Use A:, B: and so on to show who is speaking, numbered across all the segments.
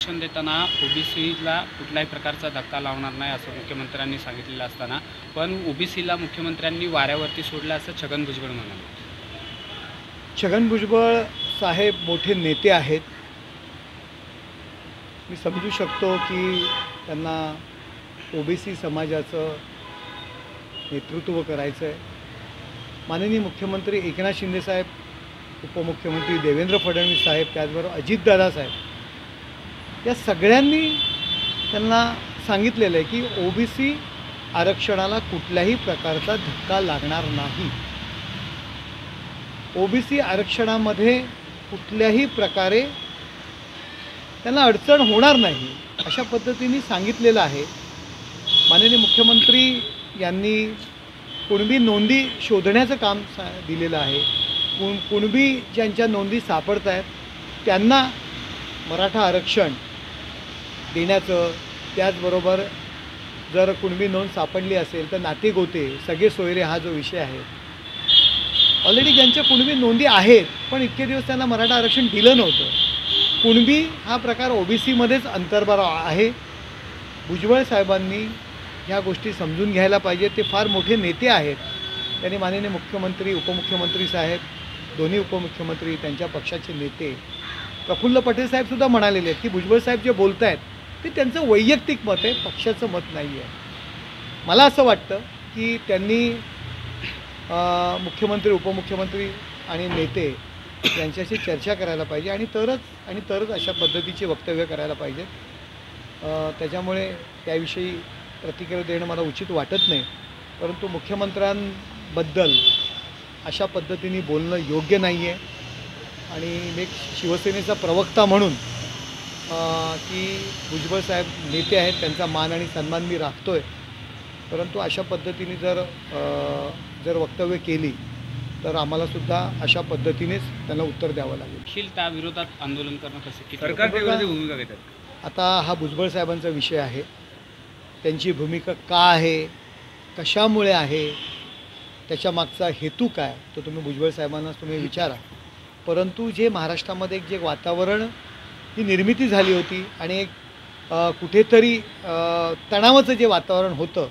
A: आरक्षण देताना ओबीसीला कुठल्याही प्रकारचा धक्का लावणार नाही असं मुख्यमंत्र्यांनी सांगितलेलं असताना पण ओबीसीला मुख्यमंत्र्यांनी वाऱ्यावरती सोडलं असं छगन भुजबळ म्हणाले.
B: छगन भुजबळ साहेब मोठे नेते आहेत. मी समजू शकतो की त्यांना ओबीसी समाजाचं नेतृत्व करायचं आहे. माननीय मुख्यमंत्री एकनाथ शिंदे साहेब, उपमुख्यमंत्री देवेंद्र फडणवीस साहेब, त्याचबरोबर अजितदादा साहेब या सगळ्यांनी त्यांना सांगितलेलं आहे की ओबीसी आरक्षणाला कुठल्याही प्रकारचा धक्का लागणार नाही. ओबीसी आरक्षणामध्ये कुठल्याही प्रकारे त्यांना अडचण होणार नाही अशा पद्धतीने सांगितलेलं आहे. माननीय मुख्यमंत्री यांनी कुणबी नोंदी शोधण्याचं काम दिलेलं आहे. कुणबी ज्यांच्या नोंदी सापडत आहेत त्यांना मराठा आरक्षण देण्याचं, त्याचबरोबर जर कुणबी नोंद सापडली असेल तर नाते गोते सगळे सोयरे हा जो विषय आहे, ऑलरेडी ज्यांच्या कुणबी नोंदी आहेत पण इतके दिवस त्यांना मराठा आरक्षण दिलं नव्हतं. कुणबी हा प्रकार ओबीसीमध्येच अंतर्भाव आहे. भुजबळ साहेबांनी ह्या गोष्टी समजून घ्यायला पाहिजे. ते फार मोठे नेते आहेत. त्यांनी माननीय मुख्यमंत्री, उपमुख्यमंत्री साहेब, दोन्ही उपमुख्यमंत्री, त्यांच्या पक्षाचे नेते प्रफुल्ल पटेल साहेबसुद्धा म्हणालेले आहेत की भुजबळ साहेब जे बोलत आहेत ते त्यांचं वैयक्तिक मत आहे, पक्षाचं मत नाही आहे. मला असं वाटतं की त्यांनी मुख्यमंत्री, उपमुख्यमंत्री आणि नेते यांच्याशी चर्चा करायला पाहिजे आणि तरच अशा पद्धतीचे वक्तव्य करायला पाहिजे. त्याच्यामुळे त्याविषयी प्रतिक्रिया देणं मला उचित वाटत नाही. परंतु मुख्यमंत्र्यांबद्दल अशा पद्धतीने बोलणं योग्य नाही आहे. आणि एक शिवसेनेचा प्रवक्ता म्हणून की भुजबळ साहेब नेते आहेत, त्यांचा मान आणि सन्मान मी राखतो आहे. परंतु अशा पद्धतीने जर वक्तव्य केली तर आम्हालासुद्धा अशा पद्धतीनेच त्यांना उत्तर द्यावं लागेल.
A: त्या विरोधात आंदोलन करणं कसं
B: सरकारची भूमिका घेतात. आता हा भुजबळ साहेबांचा विषय आहे. त्यांची भूमिका का आहे, कशामुळे आहे, त्याच्यामागचा हेतू काय, तो तुम्ही भुजबळ साहेबांनाच तुम्ही विचारा. परंतु जे महाराष्ट्रामध्ये जे वातावरण ही निर्मिती झाली होती आणि एक कुठेतरी तणावाचं जे वातावरण होतं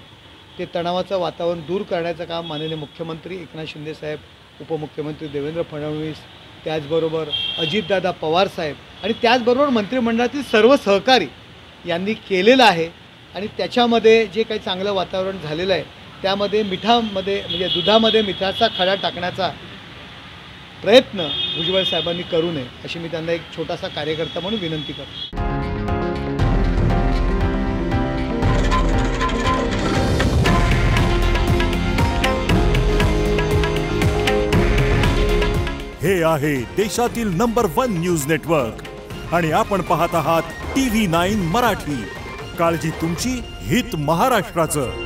B: ते तणावाचं वातावरण दूर करण्याचं काम माननीय मुख्यमंत्री एकनाथ शिंदे साहेब, उपमुख्यमंत्री देवेंद्र फडणवीस, त्याचबरोबर अजितदादा पवार साहेब आणि त्याचबरोबर मंत्रिमंडळातील सर्व सहकारी यांनी केलेलं आहे. आणि त्याच्यामध्ये जे काही चांगलं वातावरण झालेलं आहे त्यामध्ये म्हणजे दुधामध्ये मिठाचा खडा टाकण्याचा प्रयत्न भुजबळ साहेबांनी करू नये अशी मी त्यांना एक छोटासा कार्यकर्ता म्हणून विनंती करतो.
C: हे आहे देशातील नंबर 1 न्यूज नेटवर्क आणि आपण पाहत आहात TV9 मराठी. काळजी तुमची, हित महाराष्ट्राचं.